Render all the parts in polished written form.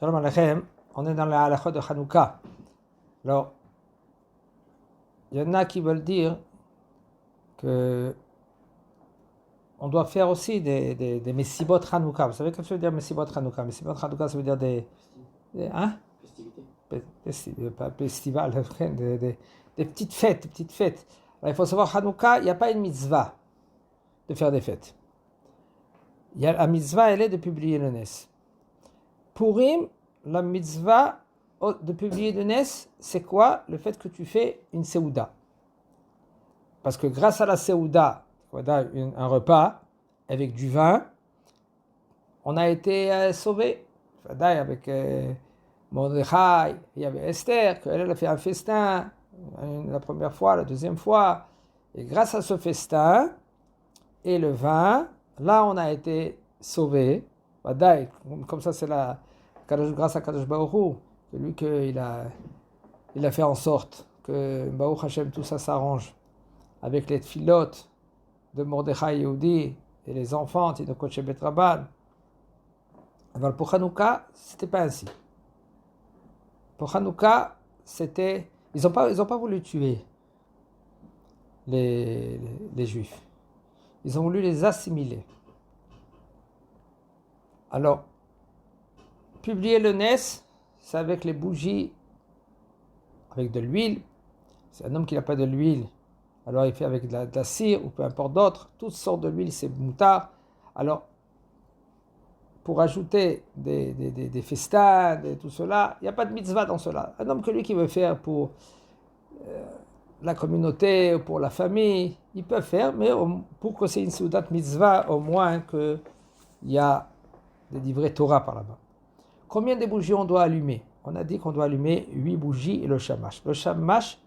Shalom Aleichem, on est dans la halakha de Hanouka. Alors, il y en a qui veulent dire que on doit faire aussi des Messibot Hanouka. Vous savez qu'est-ce que ça veut dire Messibot Hanouka? Messibot Hanouka, ça veut dire hein? Pas festival, des petites fêtes, Alors, il faut savoir, Hanouka, il n'y a pas une mitzvah de faire des fêtes. La mitzvah, elle est de publier le Nes. Purim, la mitzvah de publier le Nes, c'est quoi? Le fait que tu fais une Seouda. Parce que grâce à la Seouda, un repas avec du vin, on a été sauvés. Avec Mordechai, il y avait Esther, elle a fait un festin, la première fois, la deuxième fois. Et grâce à ce festin et le vin, là on a été sauvés. Comme ça c'est grâce à Kadosh Baruch Hu, lui qu'il a fait en sorte que Baruch Hashem tout ça s'arrange avec les tfilotes de Mordechai Yehudi et les enfants de Kodesh Bet Rabban. Alors pour Hanouka, c'était pas ainsi. Pour Hanouka, ils ont pas voulu tuer les Juifs. Ils ont voulu les assimiler. Alors, publier le Nes, c'est avec les bougies, avec de l'huile. C'est un homme qui n'a pas de l'huile, alors il fait avec de la cire ou peu importe d'autres. Toutes sortes de l'huile, c'est moutard. Alors, pour ajouter des festins, tout cela, il n'y a pas de mitzvah dans cela. Un homme que lui qui veut faire pour la communauté, pour la famille, il peut faire, mais pour que c'est une soudat mitzvah, au moins qu'il y a des livrets Torah par là-bas. Combien de bougies on doit allumer? On a dit qu'on doit allumer 8 bougies et le shamash. Le shamash,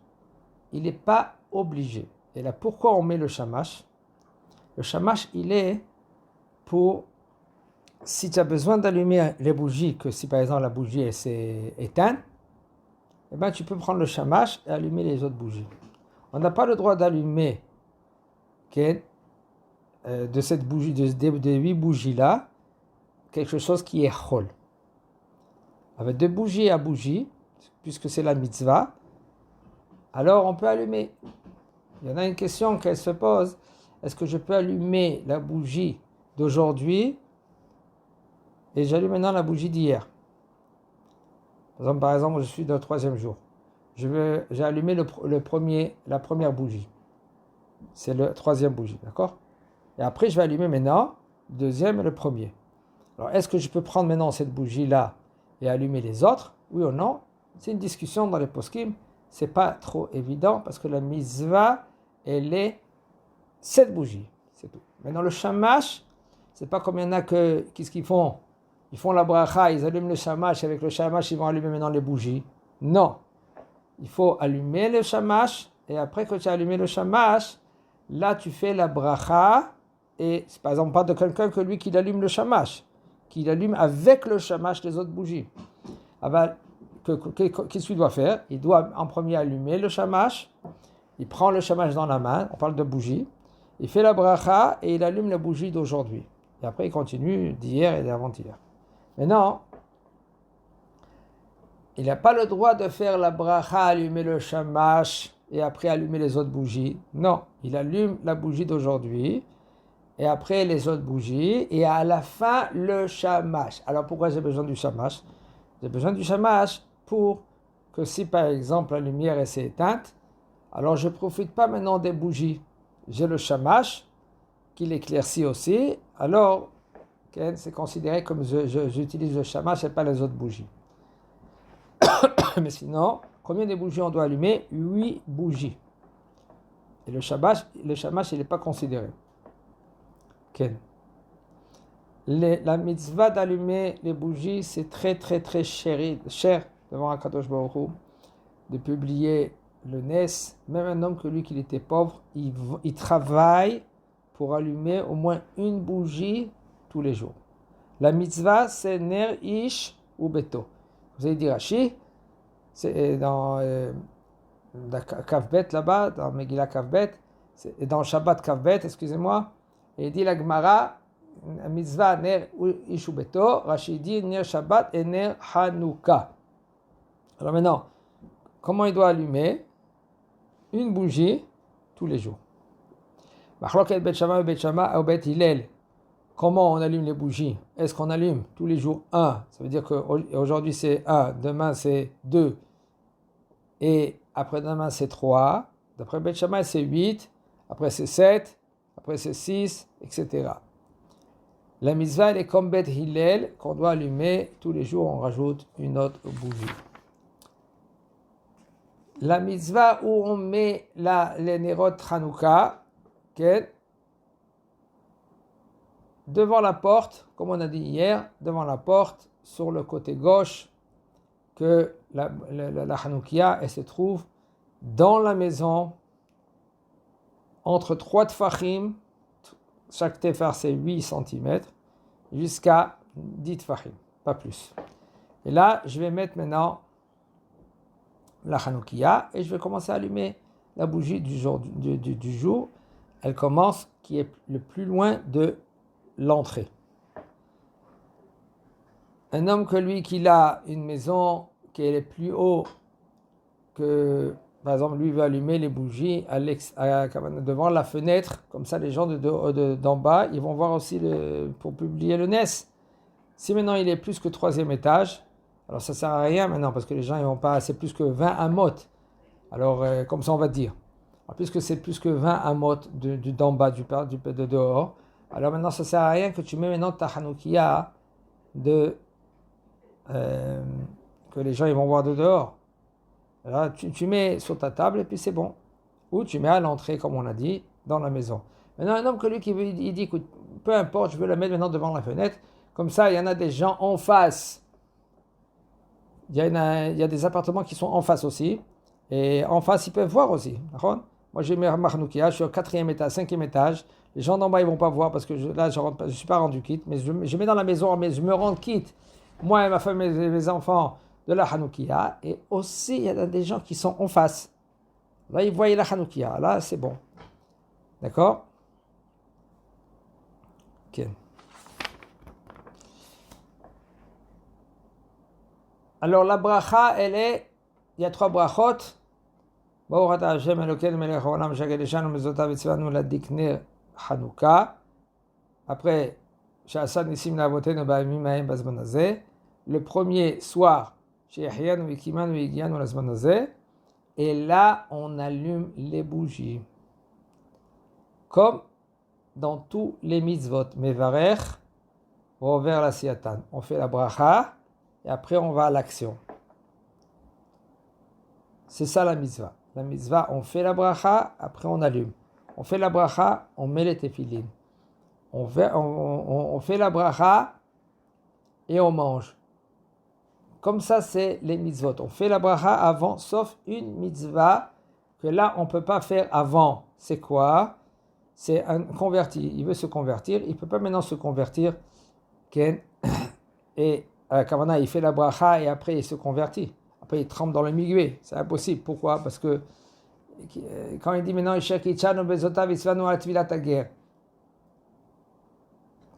il n'est pas obligé. Et là, pourquoi on met le shamash? Le shamash, il est pour, si tu as besoin d'allumer les bougies, que si par exemple la bougie s'est éteinte, eh ben, tu peux prendre le shamash et allumer les autres bougies. On n'a pas le droit d'allumer de cette bougie, de 8 bougies-là, quelque chose qui est chol. Avec de bougie à bougie, puisque c'est la mitzvah, alors on peut allumer. Il y en a une question qu'elle se pose, est-ce que je peux allumer la bougie d'aujourd'hui et j'allume maintenant la bougie d'hier? Par exemple, je suis dans le 3e jour. J'ai allumé la première bougie. C'est le 3e bougie, d'accord? Et après, je vais allumer maintenant le 2e et le 1er. Alors, est-ce que je peux prendre maintenant cette bougie-là et allumer les autres? Oui ou non? C'est une discussion dans les poskim. C'est pas trop évident parce que la mitzvah, elle est 7 bougies. C'est tout. Maintenant, le shamash, c'est pas comme il y en a qu'est-ce qu'ils font? Ils font la bracha, ils allument le shamash. Avec le shamash, ils vont allumer maintenant les bougies. Non. Il faut allumer le shamash. Et après que tu as allumé le shamash, là, tu fais la bracha. Et c'est par exemple pas de quelqu'un que lui qui allume le shamash, qu'il allume avec le shamash les autres bougies. Alors, qu'est-ce qu'il doit faire? Il doit en premier allumer le shamash, il prend le shamash dans la main, on parle de bougie, il fait la bracha et il allume la bougie d'aujourd'hui. Et après il continue d'hier et d'avant-hier. Mais non, il n'a pas le droit de faire la bracha, allumer le shamash et après allumer les autres bougies. Non, il allume la bougie d'aujourd'hui, et après les autres bougies, et à la fin, le shamash. Alors pourquoi j'ai besoin du shamash? J'ai besoin du shamash pour que si par exemple la lumière s'est éteinte, alors je ne profite pas maintenant des bougies. J'ai le shamash qui l'éclaircit aussi, alors c'est considéré comme j'utilise le shamash et pas les autres bougies. Mais sinon, combien de bougies on doit allumer? 8 bougies. Et le shamash il n'est pas considéré. La mitzvah d'allumer les bougies, c'est très très très cher devant Akadosh Baruch Hu, de publier le Nes. Même un homme que lui qui était pauvre, il travaille pour allumer au moins une bougie tous les jours. La mitzvah, c'est ner ish ou beto. Vous avez dit Rashi, c'est dans Kavbet là-bas, dans Megillah Kavbet, dans Shabbat Kavbet, excusez-moi. Et il dit la Gemara, mitzvah ner ishu beto, Rashi dit ner Shabbat et ner Hanouka. Alors maintenant, comment il doit allumer une bougie tous les jours? Machloket Bet Shammai ou Bet Shammai ou Bet Hillel. Comment on allume les bougies? Est-ce qu'on allume tous les jours un? Ça veut dire qu'aujourd'hui c'est 1, demain c'est 2, et après-demain c'est 3. D'après Bet Shammai c'est 8, après c'est 7, après c'est 6, etc. La mitzvah elle est comme Bet Hillel, qu'on doit allumer tous les jours, on rajoute une autre bougie. La mitzvah où on met les Nerot Hanouka, devant la porte, comme on a dit hier, devant la porte, sur le côté gauche, que la Hanoukia, elle se trouve dans la maison, entre 3 tfachim, chaque tefar c'est 8 cm, jusqu'à 10 tfachim, pas plus. Et là, je vais mettre maintenant la Hanoukia et je vais commencer à allumer la bougie du jour. Elle commence qui est le plus loin de l'entrée. Un homme que lui, qu'il a une maison qui est plus haut que, par exemple, lui veut allumer les bougies devant la fenêtre, comme ça les gens d'en bas, ils vont voir aussi pour publier le NES. Si maintenant il est plus que 3e étage, alors ça ne sert à rien maintenant parce que les gens ils vont pas, c'est plus que 20 amot. Alors comme ça on va dire. Alors, puisque c'est plus que 20 amot d'en bas de dehors, alors maintenant ça ne sert à rien que tu mets maintenant ta Hanoukia que les gens ils vont voir de dehors. Alors tu mets sur ta table et puis c'est bon. Ou tu mets à l'entrée comme on a dit dans la maison. Maintenant un homme que lui il dit écoute, peu importe, je veux la mettre maintenant devant la fenêtre. Comme ça il y en a des gens en face. Il y a des appartements qui sont en face aussi. Et en face, ils peuvent voir aussi. Moi, j'ai mes Hanoukia, je suis au 4e étage, 5e étage. Les gens d'en bas, ils ne vont pas voir parce que je ne suis pas rendu quitte. Mais je mets dans la maison, mais je me rends quitte. Moi et ma femme et mes enfants de la Hanoukia. Et aussi, il y a des gens qui sont en face. Là, ils voient la Hanoukia. Là, c'est bon. D'accord? Ok. Alors la bracha, il y a 3 brachot. Après, le premier soir, et là on allume les bougies. Comme dans tous les mitzvot, mevarech, vers la siatan. On fait la bracha. Et après, on va à l'action. C'est ça la mitzvah. La mitzvah, on fait la bracha, après on allume. On fait la bracha, on met les téphilines. On fait la bracha et on mange. Comme ça, c'est les mitzvot. On fait la bracha avant, sauf une mitzvah que là, on ne peut pas faire avant. C'est quoi? C'est un converti. Il veut se convertir. Il ne peut pas maintenant se convertir. Et Kavana, il fait la bracha et après il se convertit. Après il trempe dans le migué. C'est impossible. Pourquoi? Parce que quand il dit maintenant, qui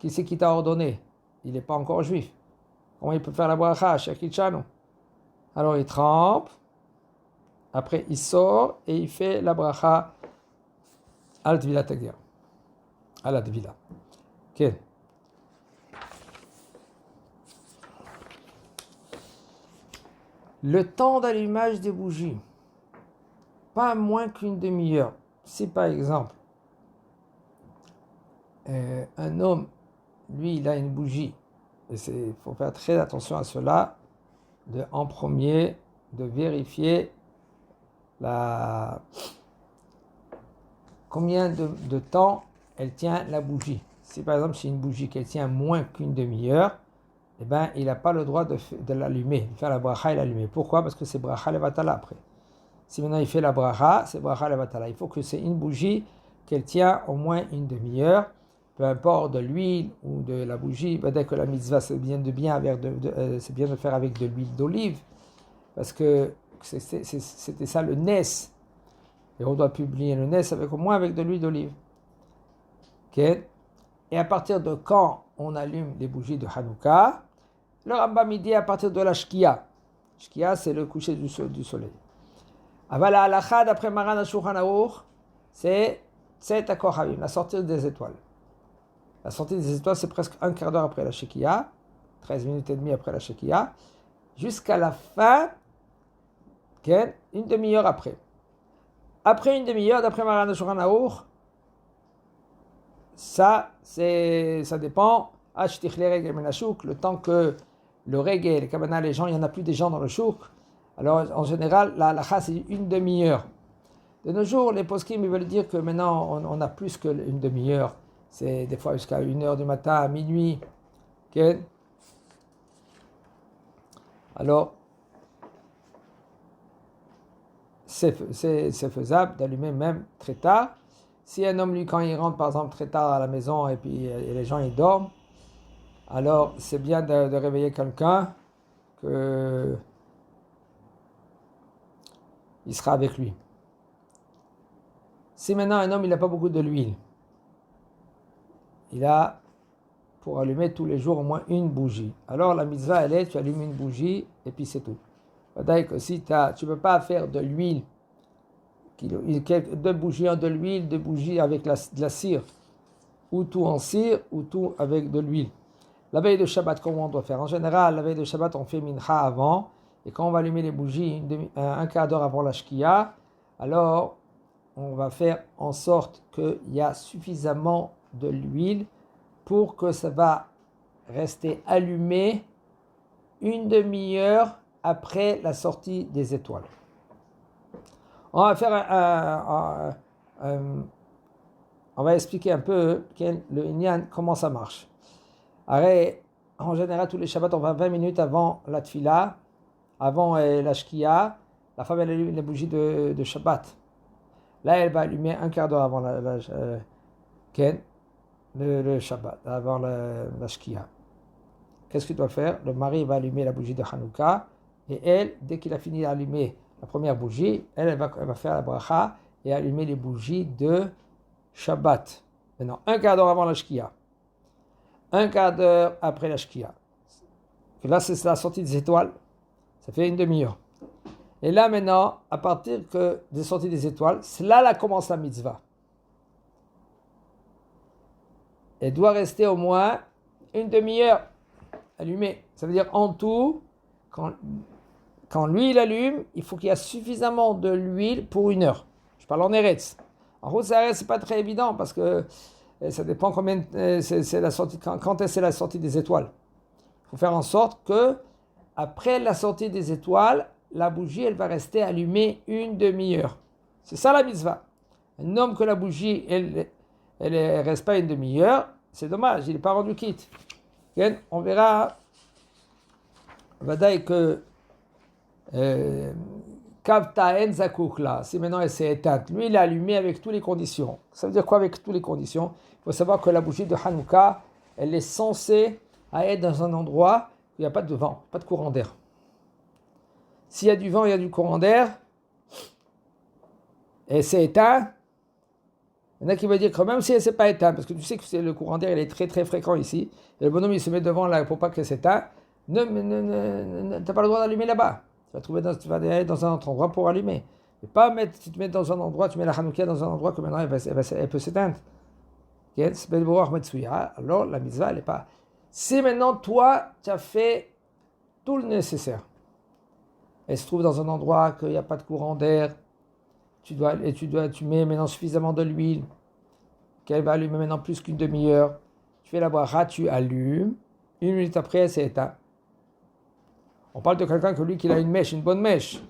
c'est qui t'a ordonné? Il n'est pas encore juif. Comment il peut faire la bracha? Alors il trempe. Après il sort et il fait la bracha al tvilat hager. À la tvila. Ok. Le temps d'allumage des bougies, pas moins qu'une demi-heure. Si par exemple, un homme, lui, il a une bougie, et il faut faire très attention à cela, en premier, de vérifier combien de temps elle tient la bougie. Si par exemple, c'est une bougie qui tient moins qu'une demi-heure, eh ben, il n'a pas le droit de l'allumer, de faire la bracha et l'allumer. Pourquoi? Parce que c'est bracha levatala après. Si maintenant il fait la bracha, c'est bracha levatala. Il faut que c'est une bougie qu'elle tient au moins une demi-heure, peu importe de l'huile ou de la bougie. Dès que la mitzvah, c'est bien de faire avec de l'huile d'olive, parce que c'était ça le nes. Et on doit publier le nes avec au moins avec de l'huile d'olive. Ok? et à partir de quand on allume les bougies de Hanouka. Le Rambam dit à partir de la Shkia. Shkia, c'est le coucher du soleil. Avala halakha, d'après Maran HaShulchan Aruch, c'est Tzet HaKochavim, la sortie des étoiles. La sortie des étoiles, c'est presque un quart d'heure après la Shekia, 13 minutes et demie après la Shekia, jusqu'à la fin, une demi-heure après. Après une demi-heure, d'après Maran HaShulchan Aruch, ça dépend, le temps que le reggae, les kavanah, les gens, il n'y en a plus des gens dans le chouk. Alors, en général, la halakha, c'est une demi-heure. De nos jours, les poskim, ils veulent dire que maintenant, on a plus qu'une demi-heure. C'est des fois jusqu'à 1h du matin, à minuit. Okay? Alors, c'est faisable d'allumer même très tard. Si un homme, lui, quand il rentre, par exemple, très tard à la maison et puis et les gens, ils dorment, alors c'est bien de réveiller quelqu'un que il sera avec lui. Si maintenant un homme, il n'a pas beaucoup de l'huile, il a pour allumer tous les jours au moins une bougie. Alors la mitzvah, elle est, tu allumes une bougie et puis c'est tout. C'est-à-dire que si tu ne peux pas faire de l'huile, deux bougies de l'huile, deux bougies avec de la cire, ou tout en cire, ou tout avec de l'huile. La veille de Shabbat, comment on doit faire? En général, la veille de Shabbat, on fait mincha avant, et quand on va allumer les bougies un quart d'heure avant la shkia, alors on va faire en sorte qu'il y a suffisamment de l'huile pour que ça va rester allumé une demi-heure après la sortie des étoiles. On va faire on va expliquer un peu le Inyan, comment ça marche. Arrête, en général, tous les Shabbats, on va 20 minutes avant la Tfila, avant la Shkia. La femme, elle allume les bougies de Shabbat. Là, elle va allumer un quart d'heure avant le Shabbat, avant la Shkia. Qu'est-ce qu'il doit faire? Le mari va allumer la bougie de Hanouka, et elle, dès qu'il a fini d'allumer la première bougie, elle va faire la bracha et allumer les bougies de Shabbat. Maintenant, un quart d'heure avant la Shkia. Un quart d'heure après la Shkia. Là, c'est la sortie des étoiles. Ça fait une demi-heure. Et là, maintenant, à partir des sorties des étoiles, c'est là commence la mitzvah. Elle doit rester au moins une demi-heure allumée. Ça veut dire en tout, quand l'huile allume, il faut qu'il y ait suffisamment de l'huile pour une heure. Je parle en Eretz. En route, c'est pas très évident parce que ça dépend combien c'est la sortie, quand est-ce la sortie des étoiles. Il faut faire en sorte que après la sortie des étoiles, la bougie, elle va rester allumée une demi-heure. C'est ça la mitzvah. Un homme que la bougie, elle reste pas une demi-heure, c'est dommage, il n'est pas rendu quitte. On verra, que Kavta en zakoukla, si maintenant elle s'est éteinte, lui il est allumé avec toutes les conditions. Ça veut dire quoi avec toutes les conditions? Il faut savoir que la bougie de Hanouka, elle est censée être dans un endroit où il n'y a pas de vent, pas de courant d'air. S'il y a du vent, il y a du courant d'air, et c'est éteint, il y en a qui veulent dire que même si elle ne s'est pas éteinte, parce que tu sais que le courant d'air il est très très fréquent ici, et le bonhomme il se met devant là pour pas qu'elle s'éteigne, tu n'as pas le droit d'allumer là-bas. Tu vas aller dans un autre endroit pour allumer. Et pas tu te mets dans un endroit, tu mets la Hanouka dans un endroit que maintenant elle peut s'éteindre. Alors la mitzvah, elle n'est pas. Si maintenant toi, tu as fait tout le nécessaire, elle se trouve dans un endroit qu'il n'y a pas de courant d'air, tu mets maintenant suffisamment de l'huile, qu'elle va allumer maintenant plus qu'une demi-heure, tu fais la bracha, tu allumes, une minute après, elle s'est éteinte. On parle de quelqu'un que lui, qu'il a une mèche, une bonne mèche,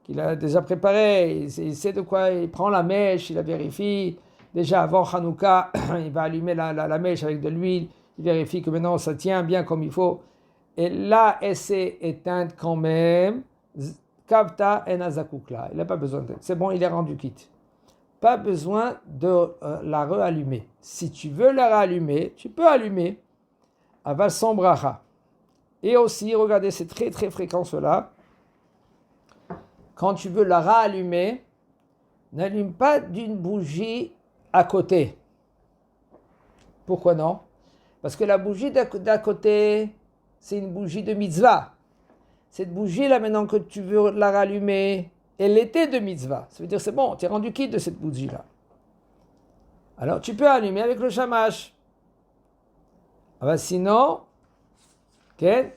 qu'il a déjà préparée, il sait de quoi, il prend la mèche, il la vérifie. Déjà avant Hanouka, il va allumer la mèche avec de l'huile, il vérifie que maintenant ça tient bien comme il faut. Et là, elle s'est éteinte quand même. Kavta en azakukla. Il n'a pas besoin d'être. C'est bon, il est rendu quitte. Pas besoin de la reallumer. Si tu veux la rallumer, tu peux allumer. Aval sans bracha. Et aussi, regardez, c'est très très fréquent cela. Quand tu veux la rallumer, n'allume pas d'une bougie à côté. Pourquoi non? Parce que la bougie d'à côté, c'est une bougie de mitzvah. Cette bougie-là, maintenant que tu veux la rallumer, elle était de mitzvah. Ça veut dire c'est bon, tu es rendu quitte de cette bougie-là. Alors tu peux allumer avec le shamash. Sinon, okay,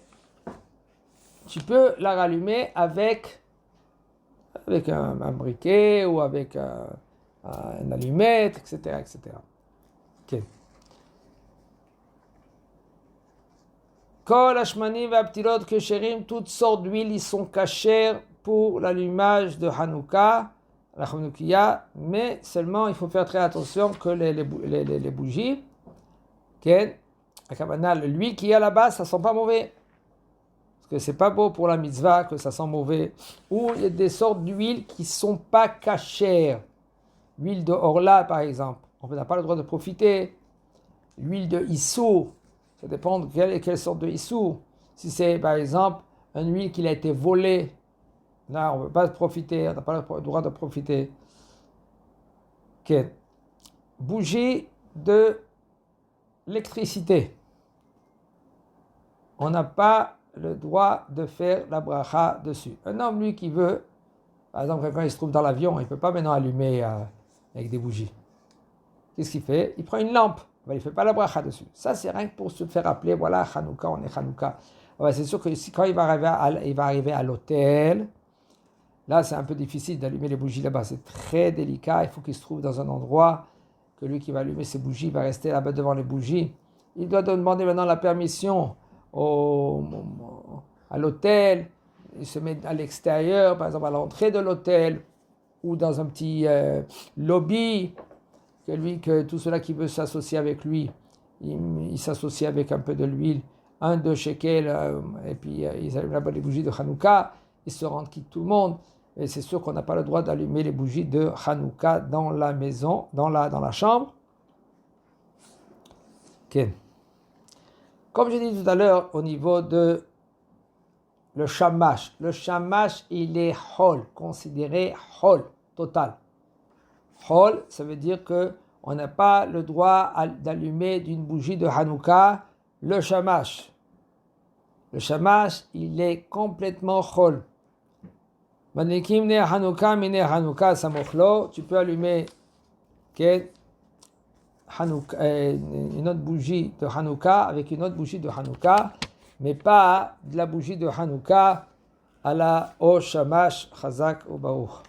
tu peux la rallumer avec un briquet ou avec une allumette, etc. etc. Okay. Kol hashmanim ve'aptilot kesherim, toutes sortes d'huiles, ils sont cachères pour l'allumage de Hanouka, la Hanoukia, mais seulement il faut faire très attention que les bougies, l'huile qui est là-bas, ça sent pas mauvais. Parce que c'est pas beau pour la mitzvah que ça sent mauvais. Ou il y a des sortes d'huiles qui sont pas cachères. L'huile de Orla, par exemple, on n'a pas le droit de profiter. L'huile de Issour, ça dépend de quelle sorte de Issour. Si c'est, par exemple, une huile qui a été volée, là, on ne peut pas profiter, on n'a pas le droit de profiter. Ok. Bougie de l'électricité. On n'a pas le droit de faire la bracha dessus. Un homme, lui, qui veut, par exemple, quand il se trouve dans l'avion, il ne peut pas maintenant allumer avec des bougies. Qu'est-ce qu'il fait? Il prend une lampe. Il ne fait pas la bracha dessus. Ça, c'est rien que pour se faire rappeler, voilà, Hanouka, on est Hanouka. C'est sûr que quand il va arriver à l'hôtel, là, c'est un peu difficile d'allumer les bougies là-bas. C'est très délicat. Il faut qu'il se trouve dans un endroit que lui qui va allumer ses bougies va rester là-bas devant les bougies. Il doit demander maintenant la permission à l'hôtel. Il se met à l'extérieur, par exemple à l'entrée de l'hôtel ou dans un petit lobby. Que tout cela qui veut s'associer avec lui, il s'associe avec un peu de l'huile, 2 shekels, et puis ils allument là-bas les bougies de Hanouka, ils se rendent quitte tout le monde. Et c'est sûr qu'on n'a pas le droit d'allumer les bougies de Hanouka dans la maison, dans la chambre. Okay. Comme j'ai dit tout à l'heure, au niveau de le shamash, il est hol, considéré hol, total. Hol, ça veut dire qu'on n'a pas le droit d'allumer d'une bougie de Hanouka le shamash. Le shamash, il est complètement hol. Madlikim ne Hanouka mine Hanouka samochlo. Tu peux allumer une autre bougie de Hanouka avec une autre bougie de Hanouka, mais pas de la bougie de Hanouka à la O shamash chazak ou baruch.